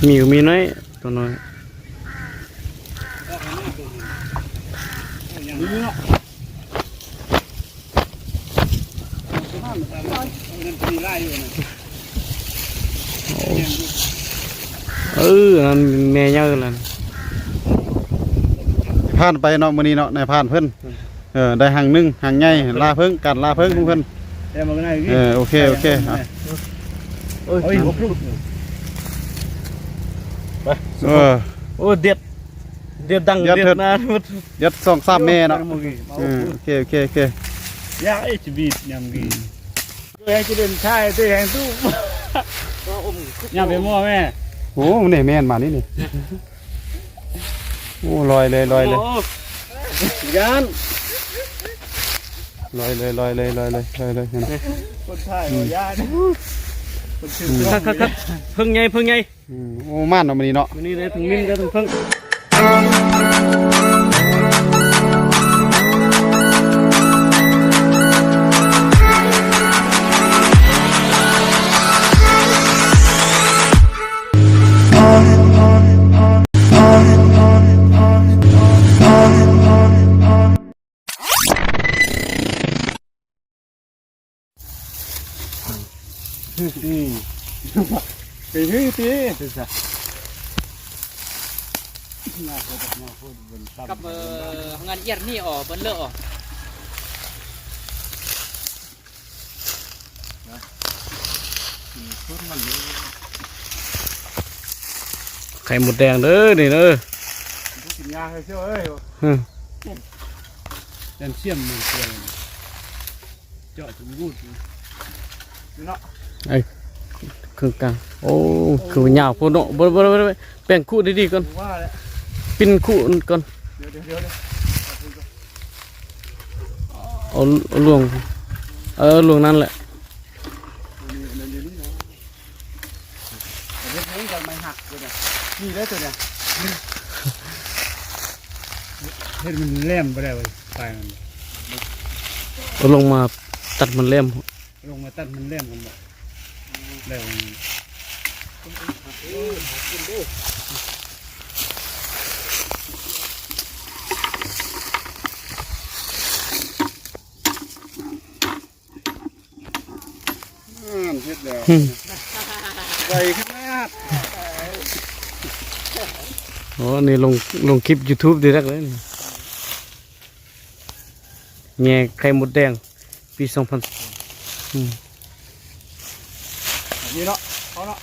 มีน้อยตัวน้อยนั่นแม่เยอะเลยผ่านไปเนาะมื้อนี้เนาะในผ่านเพิ่นได้หางนึงหางใหญ่ลาเพิ่งกันลาเพิ่งเพิ่นโอเคโอเคไปโอ้เด็ดดังเด็ดนะเด็ด2-3แม่เนาะโอเคโอเคโอเคยาไอ้ชีวิตยำกี่ตัวแหงจะเดินชายตัวแหงตู้ยำไปมั่วแม่โอ้เนี่ยแม่นมานี่นี่โอ้ลอยเลยยันลอยเลยคนไทยยานครับเพิ่งไงโอ้ม่านเนาะมันนี่เนาะมันนี่เลยถึงมิ้นก็ถึงเพิ่งไปที่กับงานเอียดนี่บนเลือกไข่หมดแดงเด้อนี่เด้อกินยาให้เชื่อเอ้ยยันเชี่ยมมือเชี่ยมเจาะจมูกเนาะคือกลางโอ้คือหยาบพูดเนาะบ่แป้งคู่ดีๆก่อนปิ้นคู่ก่อนเอาลวงลวงนั่นแหละนี่ได้ตัวเนี่ยเห็นมันเล่มไปแล้วไปมันเอาลงมาตัดมันเล่มลงมาตัดมันเล่มกันหมดแล้วเฮ็ดแล้วใส่ขนาดโอ้นี่ลงคลิป YouTube ดีรักเลยแง่ไข่มดแดงปี2000นี่เนาะเขาเนาะ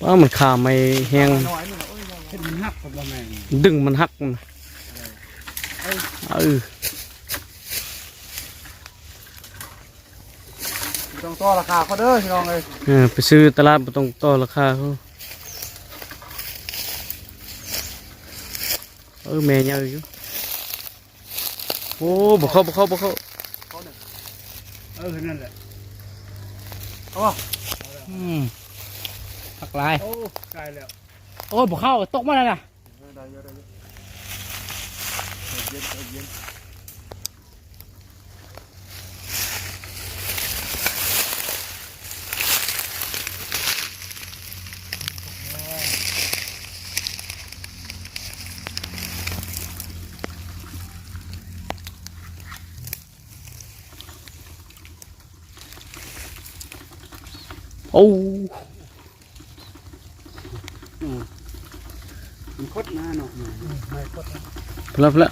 ว่ามันขาไม่แห้งมันหักกับแม่ดึงมันหักต้องต่อราคาเขาเด้อพี่น้องเลยไปซื้อตลาดไม่ต้องต่อราคาเขาแม่ยังอยู่โอ้บ่เข้านั่นแหละผักลายโอ้ไกลแล้วโอ้ยบ่เข้าตกมาแล้วนะโอ้มันคดหน้าเนาะไม่คดพละ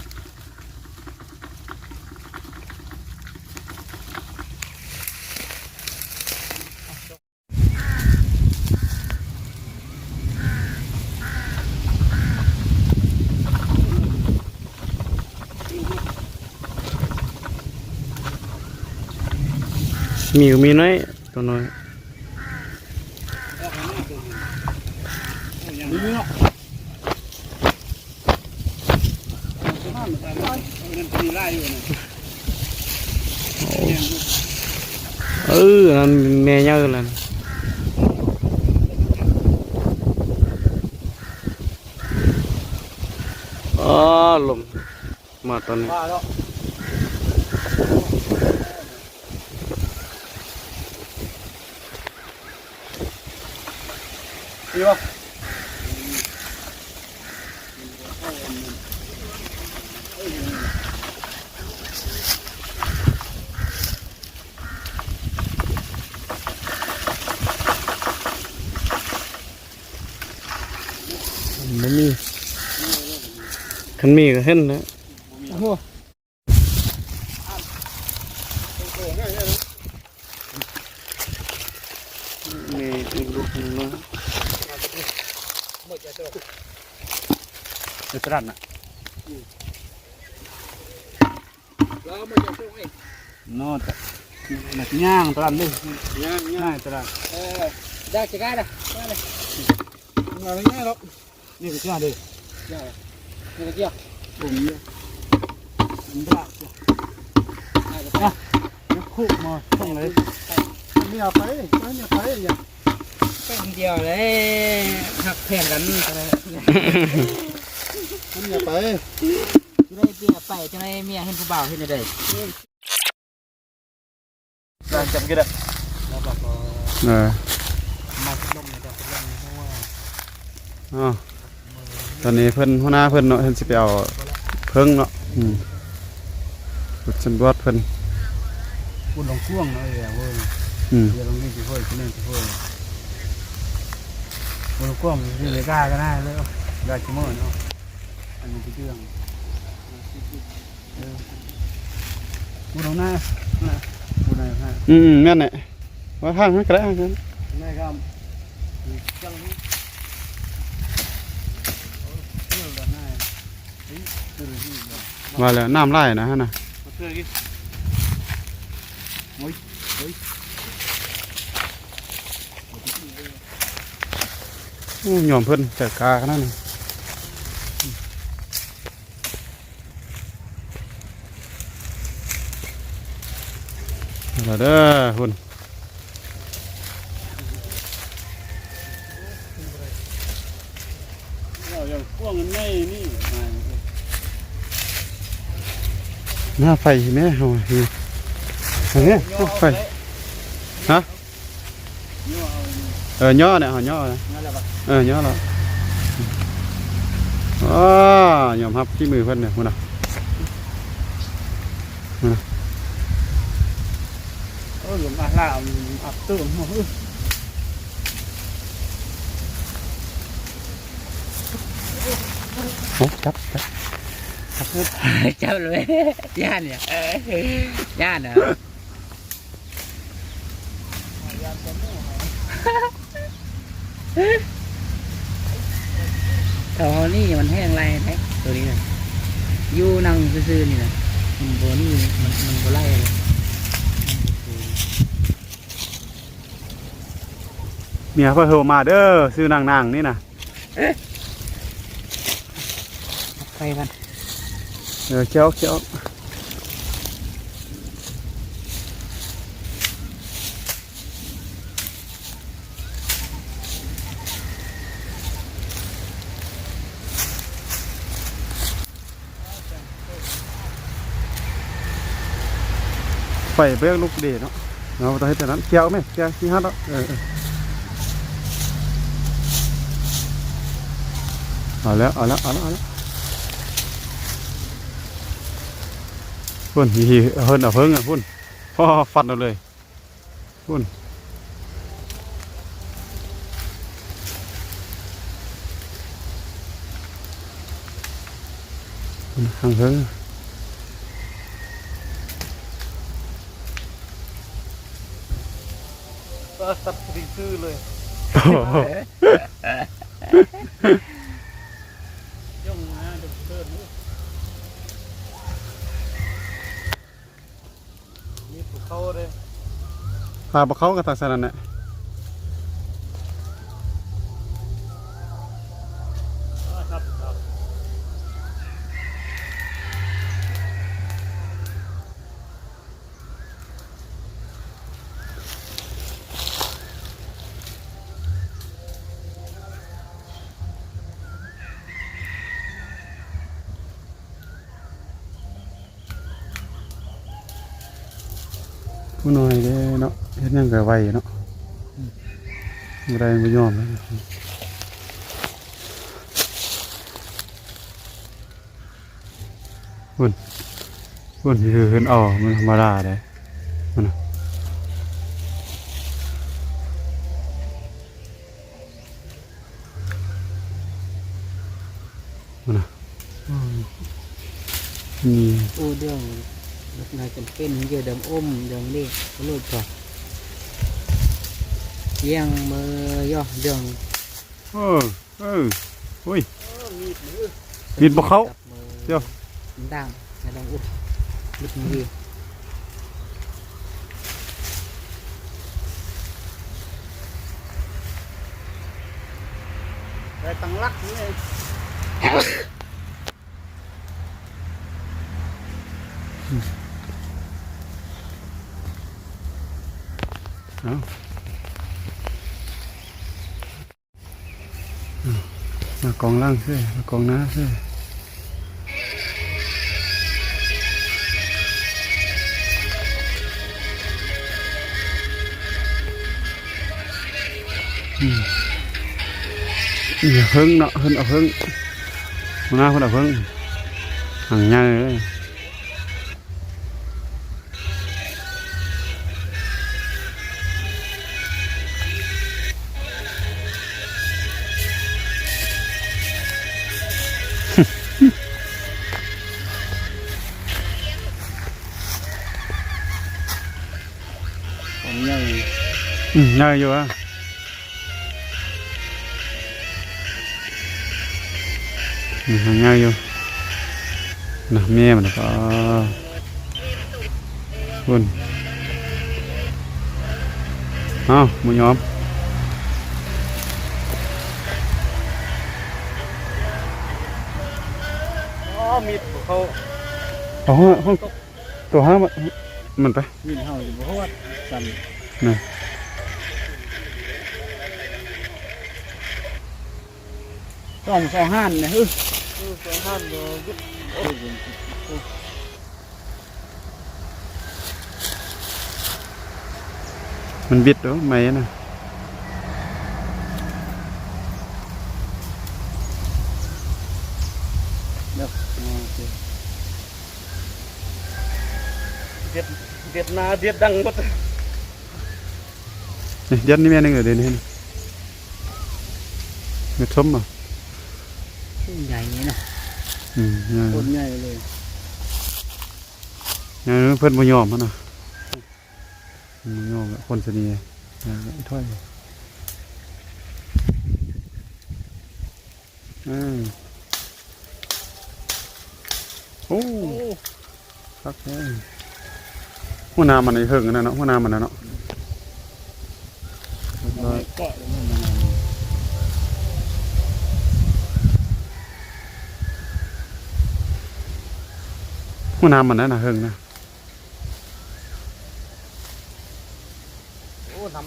มีน้อยตัวน้อยนี่เนาะมีไล่อยู่นะนั่นแม่เยอะเลยลมมาตอนนี้ ดีป่ะมันมีคันมีก็เห็นนะโอ้โหมีอีกลูกหนึงนะ เดือดร้อนอ่ะนอดหนักย่างตรันดิย่างตรัน ได้จะได้ละ มาไม่ง่ายหรอกนี่ก็ย่างดิ นี่ก็เกี่ยว บุ๋มเนี่ยมันด่าเนี่ยคุกมาท่องเลยไม่เอาไปไม่เอาไปอย่า เป็นเดียวเลยหักแข่งกันอะไร ไม่เอาไป จะได้เปียไปจะได้เมียเห็นผู้บ่าวเห็นได้ การจับกันได้ แล้วบอกว่า มาลมเนี่ยจะเป็นลมเพราะว่า อ๋อตอนนี้เพิ่นหัวหน้าเพิ่นเนาะเพิ่นสิไปเอาเพิ่งเนาะจุดสำรวจเพิ่น คุณลองพ่วงเลยเว้ยเดี๋ยวลองนี่สิเว้ยที่นี่สิเว้ยคุณลองพ่วงที่เลยกล้าก็ได้เลยได้ชิมอเนาะอันนี้ที่เรื่องคุณลองหน้าคุณไหนฮะ แม่นแหละว่าข้างนั้นก็ได้ข้างนั้น ไหนครับจังนี้เรื่องแบบไหนตื่นที่ ว่าแล้วน้ำไหลนะฮะน่ะ มาเชื่อกี่โอ้ย ยอมเพิ่นแต่กาขนาดนั้นเอาเด้อคุณ เราอย่างพ่วงในนี่ หน้าไฟแม่เฮาเฮ้ยอันนี้หน้าไฟฮะย่อเนี่ยเฮาย่อนะย่อแล้วอ๋อยอมรับที่มือเพิ่นเนี่ยพุ่นน่ะ โอ้ยมาล่าอับตื้มหัว โอ้จับ เจ้าเลยย่านเนี่ยย่านเหรอแถวนี้มันแห้งไรแท้ตัวนี้เลยอยู่นั่งซื่อๆนี่นะมันโบนี่มันโบไล่เลย เมียเพิ่นโทรมาเด้อซื้อนางๆนี่น่ะ ไปกัน เคี้ยวไฟเบิกลูกเดชเนาะเราต้องให้แต่นั้นเคี้ยวไหมเคี้ยวที่ฮัดแล้วเอาแล้วพุ่นมีเฮิร์นเอาเพิ่งอ่ะพุ่นพ่อฟันเอาเลยพุ่นห่างเพิ่งก็ตัดสีซื่อเลยย่องนะเด็กเกิดนี่ผูกเข้าเลย พาบเขากับตาสนันเนี่ย ครับครับ ผู้น้อยเด้เนาะเฮ็ดหยังก็ไวเนาะบ่ได้บ่ยอมเลย พุ่นคือเห็นอ๋อมันธรรมดาเลยมันน่ะมันน่ะนี่ โอ้เรื่องรถนายจำเป็นเยอะเดิมอมเดิมนี่ก็รู้ก่อนยังมือย่อเดิม เอออุ้ยมีดบ่เข้าเดี๋ยว ดังดังอุดลึกมือ ได้ตั้งรักนี่เอง เอามากองล่างซิมากองหน้าซิอย่าเพิ่งเนาะเพิ่งเอาเพิ่งมาหน้าเพิ่งเอาเพิ่งห่างใหญ่เลยผมใหญ่ ใหญ่อยู่อ่ะห่างใหญ่อยู่นะแม่มันก็คุณเอาหมูยอม อ๋อมีดเขา เอาห้องตัวห้ามันไป มีดเห่าอยู่เพราะว่าสั่น นะ สองห้านเนี่ยสองห้านเดี๋ยวยุบโอ้ย มันบิดเหรอไม่นะ เดี๋ยวโอเคเด็ดเด็ดนาเด็ดดังหมด นี่ยันนี่แม่นึงเดี๋ยวนี้เม็ดส้มอ่ะ ใหญ่นี้เนาะ คนใหญ่เลย เนี่ยเพื่อนบ่ยอมมันนะบ่ยอมคนสนิทถ้อยโอ้ครับหัวหน้ามันไอ้เฮิงนั่นเนาะหัวหน้ามันนั่นเนาะ เกาะเลยมัน หัวหน้ามันนั่นน่ะเฮิงนะ โอ้ทำ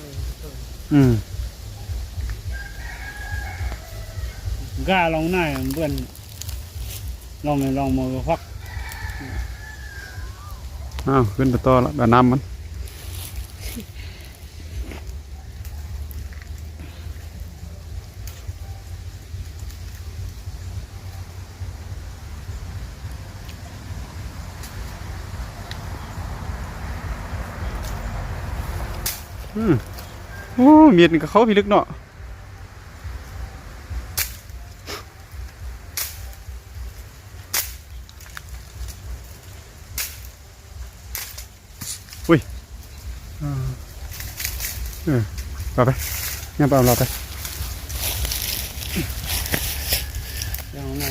กล้าลองหน้าเพื่อนลองมือฟัก อ้าวขึ้นไปต่อแล้วก็น้ำมันโอ้เมียดนี่ก็เขาพิลึกเนาะอุ้ยเอาไปงั้นไปเอาเราไป ยังไง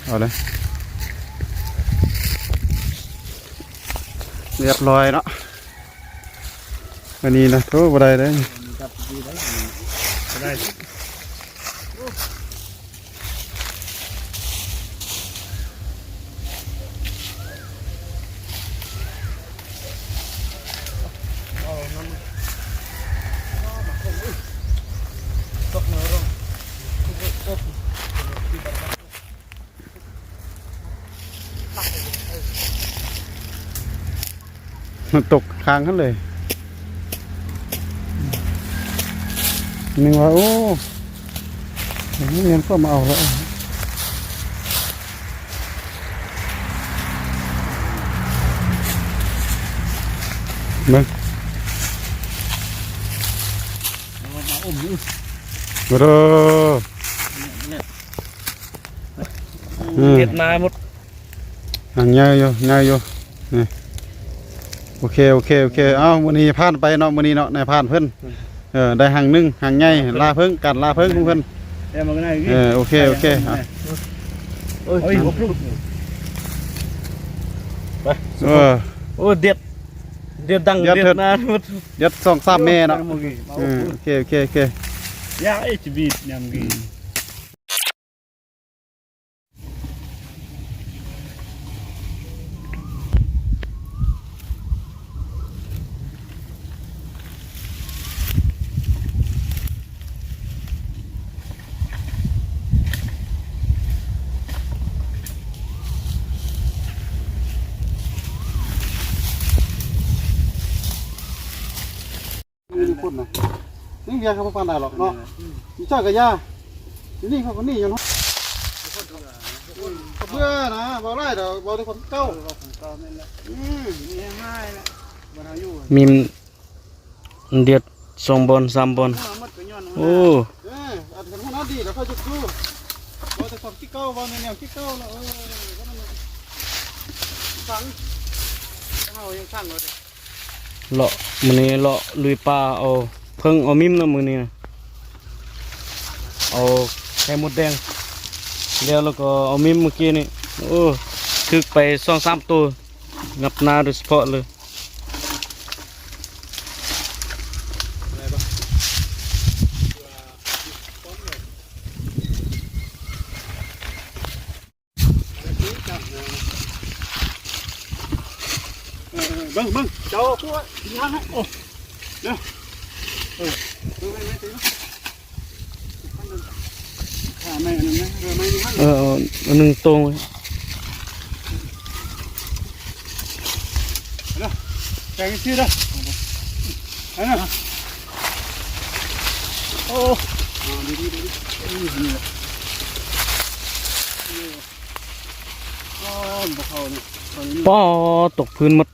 เอาเลยเรียบร้อยเนาะวันนี้นะโถ่บ่ได้เลย จับดีได้ได้ตกเนื้อตก มันตกค้างกันเลยนึกว่าโอ้เงินก็มาเอาแล้ว มึง มาอมอยู่ บ่ดอ เด็ดมาหมด หางใหญ่อยู่นี่โอเคเอ้ามื้อนี้ผ่านไปเนาะมื้อนี้เนาะนายผ่านเพิ่นได้หางหนึงหางใหญ่ลาเพิ่งกันลาเพิ่งของเพิ่น เดี๋ยวมันก็ได้ โอเคอ่ะ โอ้ยอบลูกไป โอ้เด็ดดังเด็ดมาหมด ยัด2-3แม่เนาะโอเค ยากไอ้ชีวิตยามกี้ นี่พูดนะนี่เบียร์เขาบ่ปานใดหรอกเนาะอีจ้อยก็ย่าทีนี่เขาก็นี่อยู่เนาะเบื่อนะบ่ได้ดอกบ่ได้คนเก่านี่ง่ายนะบ่ทาอยู่ มีเด็ด2 บอล 3 บอลโอ้ อาจจะมันน่าดีแล้วเขาจะดูบ่ได้คนที่เก่าบ่แนวที่เก่าแล้วสั่งเฮายังสั่งเลย เลาะมื้อนี้เลาะลุยป่าเอาเพิ่งเอามิมนะมื้อนี้นะเอาไข่มดแดงแล้วก็เอามิมเมื่อกี้นี่โอ้ถึกไป 2-3 ตัวงับหน้าโดยเฉพาะเลย เบิ่งเจ้าพวกทางให้โอ้เด้อไม่ตีไม่อันนั้นนะไม่นี่ฮะ อันหนึงตรงไว้ แกงชื่อเด้ออันนั้นโอ้ดีอ๋อบ่เข้านี่ ป้อตกพื้นหมด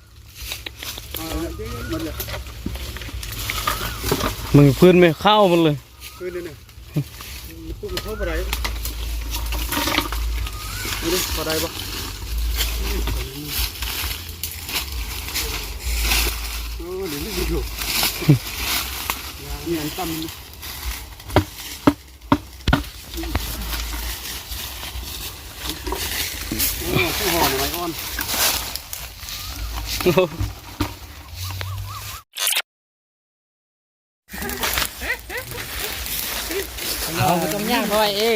มึงพื้นไม่เข้ามันเลย คือนี่พูดเข้าบ่ได้ดูพอได้บ่โอ้เดี๋ยวนี่ดูนี่อันตั้มโอ้ผู้ห่อหน่อยอ่อน เอาไปต้มย่างด้วยเอ้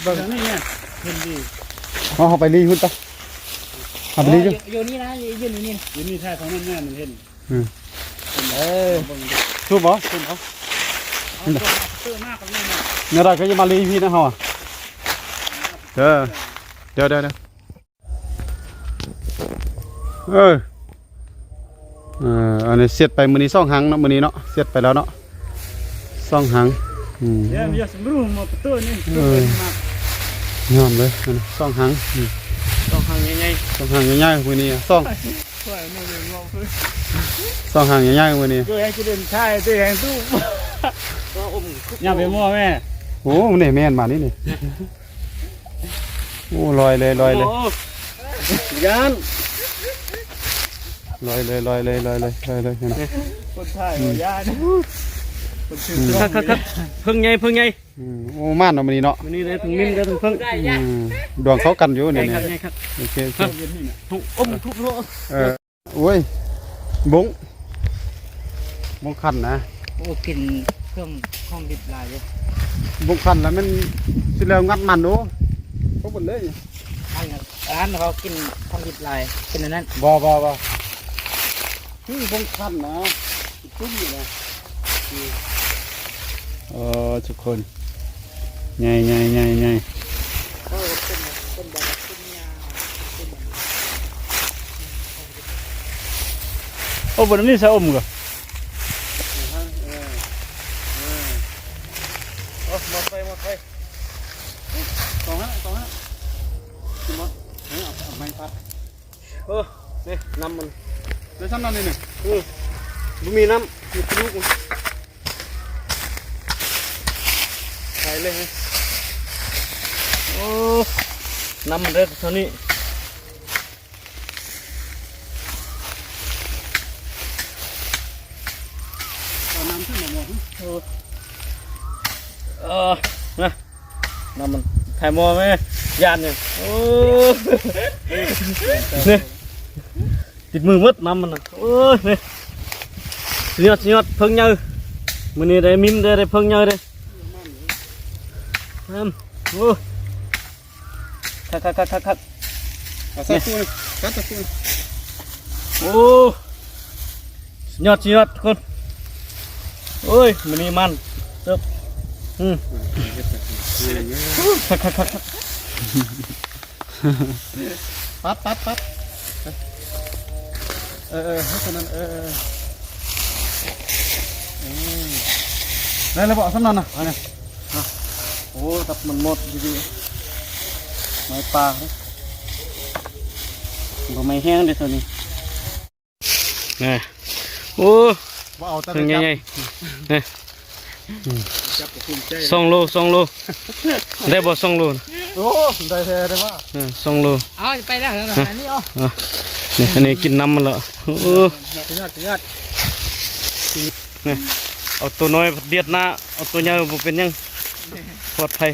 เบิ่งนี่เนี่ยเห็นดี เอาไปรีหุ่นตะเอาไปรีจ้ะ อยู่นี่นะอยู่นี่ ยินนี่แท้ของนั่นแน่มันเห็น ชูบ่ชูเขา เชื่อมากกับนี่นะ เนี่ยเราก็จะมารีพี่นะเฮาเดี๋ยวอันนี้เสียดไปมื้อนี้2หางเนาะมื้อนี้เนาะเสียดไปแล้วเนาะ2หางเดี๋ยวจะสมรู้มาประตูนี่มาก งามเลย2หาง ต้องทางใหญ่ 2หางใหญ่ๆมื้อนี้2 ๆช่วยมือเลยงอเพิ่น 2หางใหญ่ๆมื้อนี้ ก็ให้จะเดินชายตัวแหงตู้ย่าไปมั่วแม่ โอ้นี่แม่นมานี่โอ้ลอยเลย ยาน ลอยเลยคนไทยยานคนชื่อครับเพิ่งไงโอ้ม่านเนาะมื้อนี้เนาะ วันนี้ได้ถึงมิ้นได้ถึงเพิ่ง ดวงเขากันอยู่นี่ ไงครับ โอเค ทุกทุกโล โอ้ยบุ้งคันนะ โอ้กินเครื่องห้องดิบลายเลย บุ้งคันแล้วมันสิแล้วงัดมันโอ้เขาหมดเลย ร้านเขากินห้องดิบลายเป็นอันนั้น บ่บุ้งคันนะตุ้มอยู่นะทุกคนใหญ่โอ้บนนี้สะอมก็หมดไปต่อฮะหมดเอาไม้พัดนี่นำมัน ได้ซ้ำนั่นนี่นี่ บ่มีน้ำมีปลูกมันใส่เลยฮะโอ้น้ำมันเด็ดเท่านี้เอาน้ำขึ้นมาหมด นะน้ำมันถ่ายมอไหมยานเนี่ยโอ้เนี่ยติดมือมัดน้ำมันนะโอ้ยเนี่ยสุดยอดเพิ่งเยอะมื้อนี้ได้มิมได้เพิ่งเยอะเลยโอ้คัก เอาใส่ตู้นี่กัดใส่ตู้นี่ โอ้สุดยอดทุกคนโอ้ยมื้อนี้มันเติบคัก ปัดให้คนนั้นได้แล้วบ่ซ้ำนั่นน่ะเนี่ย โอ้ตับมันหมดดีๆไม้ปลาบ่ไม่แห้งเด้อตัวนี้นี่โอ้ บ่เอาแต่ ถึงใหญ่ๆนี่ จับกับภูมิใจ 2 โลได้บ่2 โล โอ้ได้แท้ได้ว่า 2 โล เอาไปแล้วเหรออันนี้อ๋อ นี่อันนี้กินน้ำมันแล้วโอ้ สุดยอด นี่เอาตัวน้อยเดียดหน้าเอาตัวใหญ่บ่เป็นหยังปลอดภัย